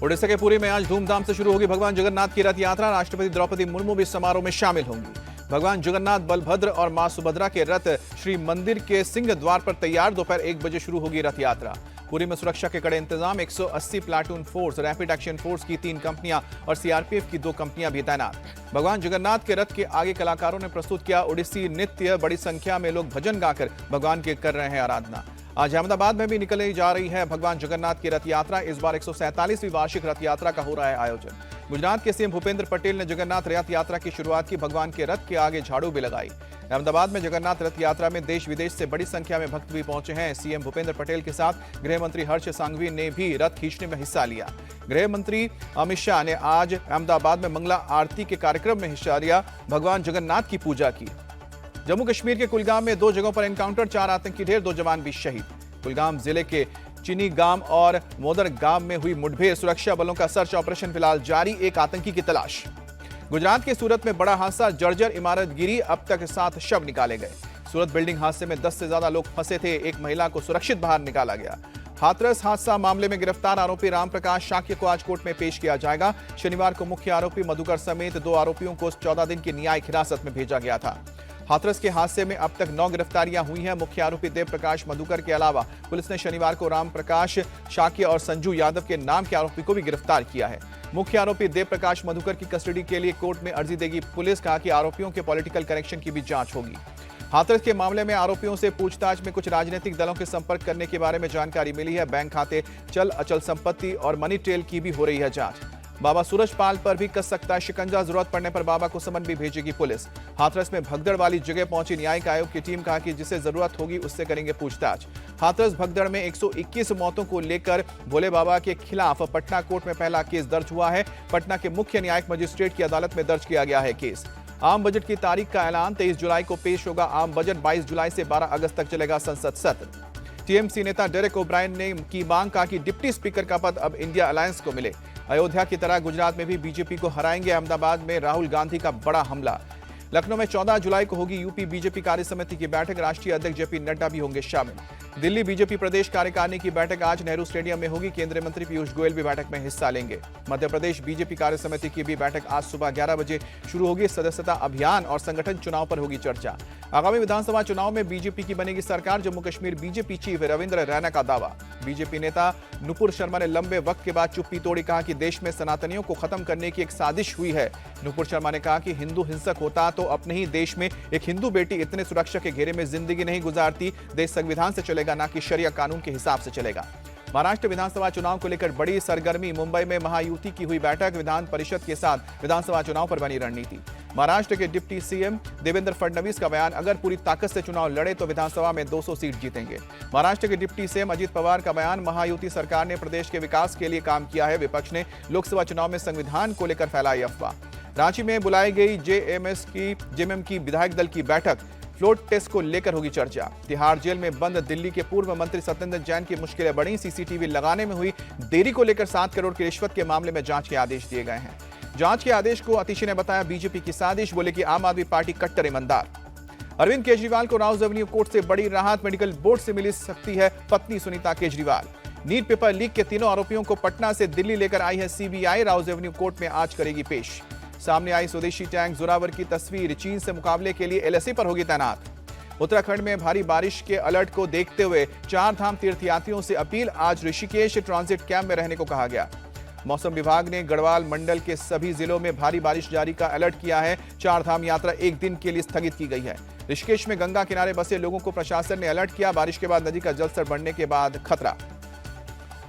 ओडिशा के पुरी में आज धूमधाम से शुरू होगी भगवान जगन्नाथ की रथ यात्रा। राष्ट्रपति द्रौपदी मुर्मू भी समारोह में शामिल होंगी। भगवान जगन्नाथ, बलभद्र और मां सुभद्रा के रथ श्री मंदिर के सिंह द्वार पर तैयार। दोपहर 1 बजे शुरू होगी रथ यात्रा। पुरी में सुरक्षा के कड़े इंतजाम। 180 platoon force, rapid action force की 3 कंपनियां और सीआरपीएफ की 2 कंपनियां भी तैनात। भगवान जगन्नाथ के रथ के आगे कलाकारों ने प्रस्तुत किया ओडिसी नृत्य। बड़ी संख्या में लोग भजन गाकर भगवान की कर रहे हैं आराधना। आज अहमदाबाद में भी निकलने जा रही है भगवान जगन्नाथ की रथ यात्रा। इस बार 147वीं वार्षिक रथ यात्रा का हो रहा है आयोजन। गुजरात के सीएम भूपेंद्र पटेल ने जगन्नाथ रथ यात्रा की शुरुआत की। भगवान के रथ के आगे झाड़ू भी लगाई। अहमदाबाद में जगन्नाथ रथ यात्रा में देश विदेश से बड़ी संख्या में भक्त भी पहुंचे हैं। सीएम भूपेंद्र पटेल के साथ गृह मंत्री हर्ष सांघवी ने भी रथ खींचने में हिस्सा लिया। गृह मंत्री अमित शाह ने आज अहमदाबाद में मंगला आरती के कार्यक्रम में हिस्सा लिया। भगवान जगन्नाथ की पूजा की। जम्मू कश्मीर के कुलगाम में 2 जगहों पर एनकाउंटर, 4 आतंकी ढेर, 2 जवान भी शहीद। कुलगाम जिले के चिनी गांव और मोदर गांव में हुई मुठभेड़। सुरक्षा बलों का सर्च ऑपरेशन फिलहाल जारी, एक आतंकी की तलाश। गुजरात के सूरत में बड़ा हादसा, जर्जर इमारत गिरी, अब तक 7 शव निकाले गए। सूरत बिल्डिंग हादसे में 10 से ज्यादा लोग फंसे थे। एक महिला को सुरक्षित बाहर निकाला गया। हाथरस हादसा मामले में गिरफ्तार आरोपी रामप्रकाश शाक्य को आज कोर्ट में पेश किया जाएगा। शनिवार को मुख्य आरोपी मधुकर समेत 2 आरोपियों को 14 दिन की न्यायिक हिरासत में भेजा गया था। हाथरस के हादसे में अब तक 9 गिरफ्तारियां हुई हैं। मुख्य आरोपी देव प्रकाश मधुकर के अलावा पुलिस ने शनिवार को राम प्रकाश शाक्य और संजू यादव के नाम के आरोपी को भी गिरफ्तार किया है। मुख्य आरोपी देव प्रकाश मधुकर की कस्टडी के लिए कोर्ट में अर्जी देगी पुलिस। कहा कि आरोपियों के पॉलिटिकल कनेक्शन की भी जांच होगी। हाथरस के मामले में आरोपियों से पूछताछ में कुछ राजनीतिक दलों के संपर्क करने के बारे में जानकारी मिली है। बैंक खाते, चल अचल संपत्ति और मनी ट्रेल की भी हो रही है जांच। बाबा सूरजपाल पर भी कस सकता है शिकंजा। जरूरत पड़ने पर बाबा को समन भी भेजेगी पुलिस। हाथरस में भगदड़ वाली जगह पहुंची न्यायिक आयोग की टीम। कहा कि जिसे जरूरत होगी उससे करेंगे पूछताछ। हाथरस भगदड़ में 121 मौतों को लेकर भोले बाबा के खिलाफ पटना कोर्ट में पहला केस दर्ज हुआ है। पटना के मुख्य न्यायिक मजिस्ट्रेट की अदालत में दर्ज किया गया है केस। आम बजट की तारीख का ऐलान, 23 जुलाई को पेश होगा आम बजट। 22 जुलाई से 12 अगस्त तक चलेगा संसद सत्र। टीएमसी नेता डेरेक ओब्रायन ने की मांग। कहा कि डिप्टी स्पीकर का पद अब इंडिया अलायंस को मिले। अयोध्या की तरह गुजरात में भी बीजेपी को हराएंगे। अहमदाबाद में राहुल गांधी का बड़ा हमला। लखनऊ में 14 जुलाई को होगी यूपी बीजेपी कार्य समिति की बैठक। राष्ट्रीय अध्यक्ष जेपी नड्डा भी होंगे शामिल। दिल्ली बीजेपी प्रदेश कार्यकारिणी की बैठक आज नेहरू स्टेडियम में होगी। केंद्रीय मंत्री पीयूष गोयल भी बैठक में हिस्सा लेंगे। मध्य प्रदेश बीजेपी कार्य समिति की भी बैठक आज सुबह 11 बजे शुरू होगी। सदस्यता अभियान और संगठन चुनाव पर होगी चर्चा। आगामी विधानसभा चुनाव में बीजेपी की बनेगी सरकार। जम्मू कश्मीर बीजेपी चीफ रविंद्र रैना का दावा। बीजेपी नेता नुपुर शर्मा ने लंबे वक्त के बाद चुप्पी तोड़ी। कहा कि देश में सनातनियों को खत्म करने की एक साजिश हुई है। नुपुर शर्मा ने कहा कि हिंदू हिंसक होता तो अपने ही देश में एक हिंदू बेटी इतने सुरक्षा के घेरे में जिंदगी नहीं गुजारती। देश संविधान से चलेगा, ना कि शरिया कानून के हिसाब से चलेगा। महाराष्ट्र विधानसभा चुनाव को लेकर बड़ी सरगर्मी। मुंबई में महायुति की हुई बैठक। विधान परिषद के साथ विधानसभा चुनाव पर बनी रणनीति। महाराष्ट्र के डिप्टी सीएम देवेंद्र फडणवीस का बयान, अगर पूरी ताकत से चुनाव लड़े तो विधानसभा में 200 सीट जीतेंगे। महाराष्ट्र के डिप्टी सीएम अजित पवार का बयान, महायुति सरकार ने प्रदेश के विकास के लिए काम किया है। विपक्ष ने लोकसभा चुनाव में संविधान को लेकर फैलाई अफवाह। रांची में बुलाई गई जेएमएम की विधायक दल की बैठक। फ्लोट टेस्ट को लेकर होगी चर्चा। तिहाड़ जेल में बंद दिल्ली के पूर्व मंत्री सत्येंद्र जैन की मुश्किलें बढ़ी। सीसीटीवी लगाने में हुई देरी को लेकर 7 करोड़ की रिश्वत के मामले में जांच के आदेश दिए गए हैं। जांच के आदेश को अतिशी ने बताया बीजेपी की साजिश। बोले कि आम आदमी पार्टी कट्टर ईमानदार। अरविंद केजरीवाल को राउज एवेन्यू कोर्ट से बड़ी राहत। मेडिकल बोर्ड से मिल सकती है पत्नी Sunita Kejriwal. NEET paper leak के तीनों आरोपियों को पटना से दिल्ली लेकर आई है सीबीआई। राउज एवेन्यू कोर्ट में आज करेगी पेश। सामने आई स्वदेशी टैंक जोरावर की तस्वीर। चीन से मुकाबले के लिए एलएसी पर होगी तैनात। उत्तराखंड में भारी बारिश के अलर्ट को देखते हुए 4 धाम तीर्थयात्रियों से अपील। आज ऋषिकेश ट्रांजिट कैंप में रहने को कहा गया। मौसम विभाग ने गढ़वाल मंडल के सभी जिलों में भारी बारिश जारी का अलर्ट किया है। 4 धाम यात्रा 1 दिन के लिए स्थगित की गई है। ऋषिकेश में गंगा किनारे बसे लोगों को प्रशासन ने अलर्ट किया। बारिश के बाद नदी का जलस्तर बढ़ने के बाद खतरा।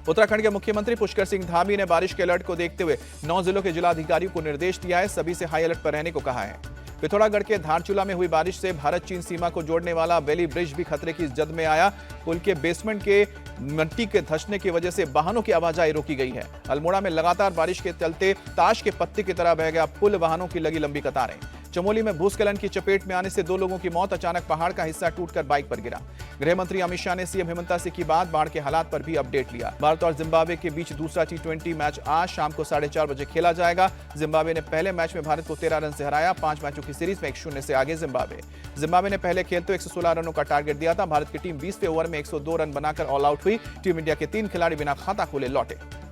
उत्तराखंड के मुख्यमंत्री पुष्कर सिंह धामी ने बारिश के अलर्ट को देखते हुए 9 जिलों के जिलाधिकारियों को निर्देश दिया है। सभी से हाई अलर्ट पर रहने को कहा है। पिथौरागढ़ के धारचूला में हुई बारिश से भारत चीन सीमा को जोड़ने वाला बेली ब्रिज भी खतरे की जद में आया। पुल के बेसमेंट के मिट्टी के धंसने की वजह से वाहनों की आवाजाही रोकी गई है। अल्मोड़ा में लगातार बारिश के चलते ताश के पत्ते की तरह बह गया पुल। वाहनों की लगी लंबी कतारें। चमोली में भूस्खलन की चपेट में आने से 2 लोगों की मौत। अचानक पहाड़ का हिस्सा टूटकर बाइक पर गिरा। गृह मंत्री अमित शाह ने सीएम हेमंता से की बात। बाढ़ के हालात पर भी अपडेट लिया। भारत और जिम्बाब्वे के बीच दूसरा T20 मैच आज शाम को 4:30 बजे खेला जाएगा। जिम्बाब्वे ने पहले मैच में भारत को 13 रन से हराया। 5 मैचों की सीरीज में 1-0 से आगे जिम्बाब्वे ने पहले खेलते 116 रनों का टारगेट दिया था। भारत की टीम 20वें ओवर में 102 रन बनाकर ऑल आउट हुई। टीम इंडिया के 3 खिलाड़ी बिना खाता खोले लौटे।